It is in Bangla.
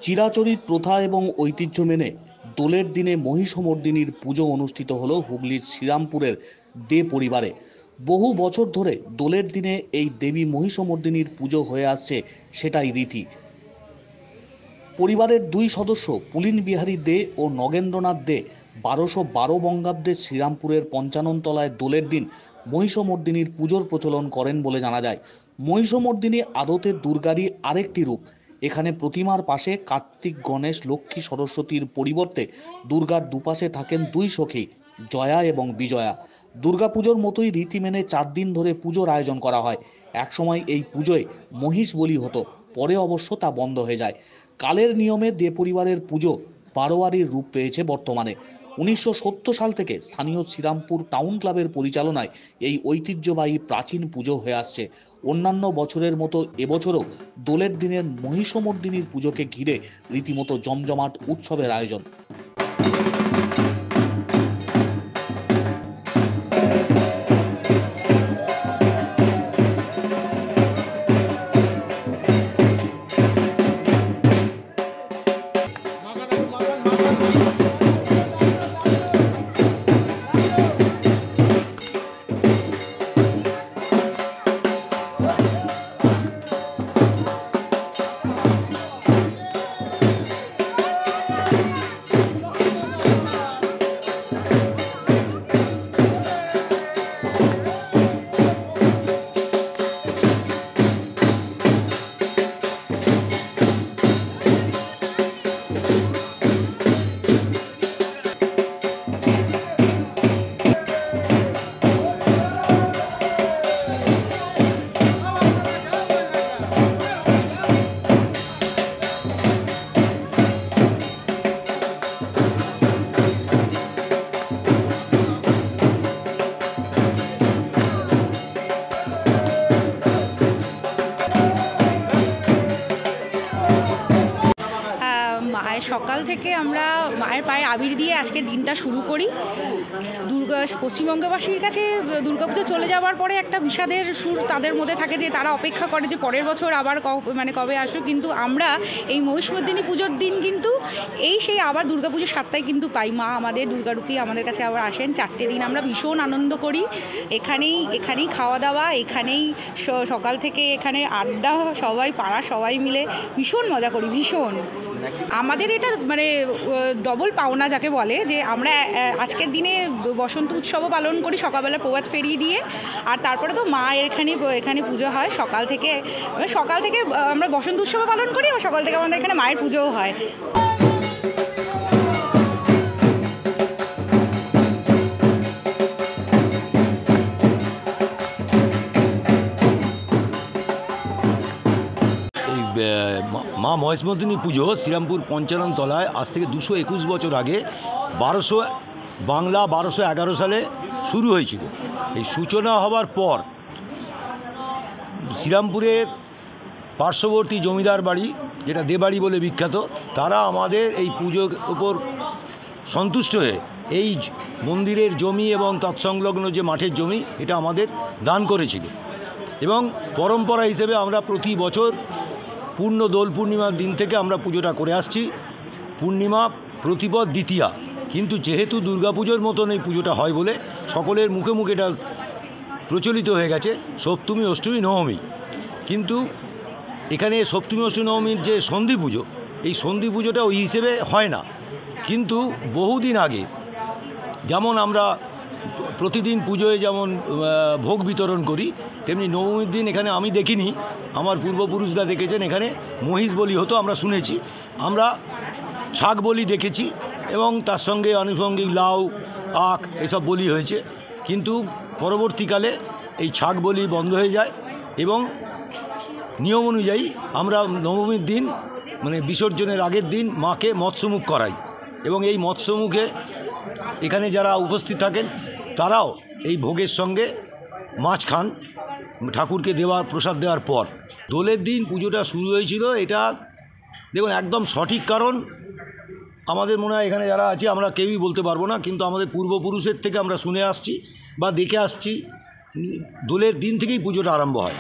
চিরাচরিত প্রথা এবং ঐতিহ্য মেনে দোলের দিনে মহিষমর্দিনীর পুজো অনুষ্ঠিত হলো হুগলির শ্রীরামপুরের দে পরিবারে। বহু বছর ধরে দোলের দিনে এই দেবী মহিষমর্দিনীর পুজো হয়ে আসছে, সেটাই রীতি। পরিবারের দুই সদস্য পুলিন বিহারী দে ও নগেন্দ্রনাথ দে 1212 বঙ্গাব্দে শ্রীরামপুরের পঞ্চাননতলায় দোলের দিন মহিষমর্দিনীর পুজোর প্রচলন করেন বলে জানা যায়। মহিষমর্দিনী আদতে দুর্গারই আরেকটি রূপ। এখানে প্রতিমার পাশে কার্তিক, গণেশ, লক্ষ্মী, সরস্বতীর পরিবর্তে দুর্গার দুপাশে থাকেন দুই সখী, জয়া এবং বিজয়া। দুর্গাপুজোর মতোই রীতি মেনে 4 দিন ধরে পুজোর আয়োজন করা হয়। একসময় এই পুজোয় মহিষ বলি হতো, পরে অবশ্য তা বন্ধ হয়ে যায়। কালের নিয়মে দে পরিবারের পুজো বারোয়ারির রূপ পেয়েছে বর্তমানে। 1970 সাল থেকে স্থানীয় শ্রীরামপুর টাউন ক্লাবের পরিচালনায় এই ঐতিহ্যবাহী প্রাচীন পুজো হয়ে আসছে। অন্যান্য বছরের মতো এবছরও দোলের দিনের মহিষমর্দিনীর পুজোকে ঘিরে রীতিমতো জমজমাট উৎসবের আয়োজন। সকাল থেকে আমরা মায়ের পায়ে আবির দিয়ে আজকে দিনটা শুরু করি। পশ্চিমবঙ্গবাসীর কাছে দুর্গাপুজো চলে যাওয়ার পরে একটা বিষাদের সুর তাদের মধ্যে থাকে, যে তারা অপেক্ষা করে যে পরের বছর আবার কবে আসুক। কিন্তু আমরা এই মহিষমর্দিনী পুজোর দিন কিন্তু সেই আবার দুর্গাপুজোর 7টায় কিন্তু পাই। মা আমাদের দুর্গারূপী আমাদের কাছে আবার আসেন। 4টে দিন আমরা ভীষণ আনন্দ করি। এখানেই খাওয়া দাওয়া, এখানেই সকাল থেকে এখানে আড্ডা, সবাই পাড়া সবাই মিলে ভীষণ মজা করি। ভীষণ আমাদের এটা ডবল পাওনা যাকে বলে, যে আমরা আজকের দিনে বসন্ত উৎসবও পালন করি সকালবেলা প্রভাত ফেরিয়ে দিয়ে, আর তারপরে তো মা এখানে পুজো হয় সকাল থেকে আমরা বসন্ত উৎসবও পালন করি, আর সকাল থেকে আমাদের এখানে মায়ের পুজোও হয়। মা মহিষমর্দিনী পুজো শ্রীরামপুর পঞ্চাননতলায় আজ থেকে 221 বছর আগে 1211 সালে শুরু হয়েছিল। এই সূচনা হবার পর শ্রীরামপুরের পার্শ্ববর্তী জমিদার বাড়ি, যেটা দেবাড়ি বলে বিখ্যাত, তারা আমাদের এই পুজোর উপর সন্তুষ্ট হয়ে এই মন্দিরের জমি এবং তৎসংলগ্ন যে মাঠের জমি, এটা আমাদের দান করেছিল। এবং পরম্পরা হিসেবে আমরা প্রতি বছর পূর্ণ দোল পূর্ণিমার দিন থেকে আমরা পুজোটা করে আসছি। পূর্ণিমা প্রতিপদ দ্বিতীয়া, কিন্তু যেহেতু দুর্গাপুজোর মতন এই পুজোটা হয় বলে সকলের মুখে মুখে এটা প্রচলিত হয়ে গেছে সপ্তমী, অষ্টমী, নবমী। কিন্তু এখানে সপ্তমী, অষ্টমী, নবমীর যে সন্ধি পুজো, এই সন্ধি পুজোটা ওই হিসেবে হয় না। কিন্তু বহুদিন আগে যেমন আমরা প্রতিদিন পুজোয় যেমন ভোগ বিতরণ করি, তেমনি নবমীর দিন এখানে আমি দেখিনি, আমার পূর্বপুরুষরা দেখেছেন, এখানে মহিষ বলি হতো, আমরা শুনেছি। আমরা ছাগ বলি দেখেছি, এবং তার সঙ্গে আনুষঙ্গিক লাউ, আখ এসব বলি হয়েছে। কিন্তু পরবর্তীকালে এই ছাগ বলি বন্ধ হয়ে যায়, এবং নিয়ম অনুযায়ী আমরা নবমীর দিন বিসর্জনের আগের দিন মাকে মৎস্যমুখ করাই, এবং এই মৎস্যমুখে এখানে যারা উপস্থিত থাকেন তারাও এই ভোগের সঙ্গে মাছ খান ঠাকুরকে প্রসাদ দেওয়ার পর। দোলের দিন পুজোটা শুরু হয়েছিল, এটা দেখুন একদম সঠিক কারণ আমাদের মনে হয় এখানে যারা আছে আমরা কেউই বলতে পারবো না, কিন্তু আমাদের পূর্বপুরুষের থেকে আমরা শুনে আসছি বা দেখে আসছি, দোলের দিন থেকেই পুজোটা আরম্ভ হয়।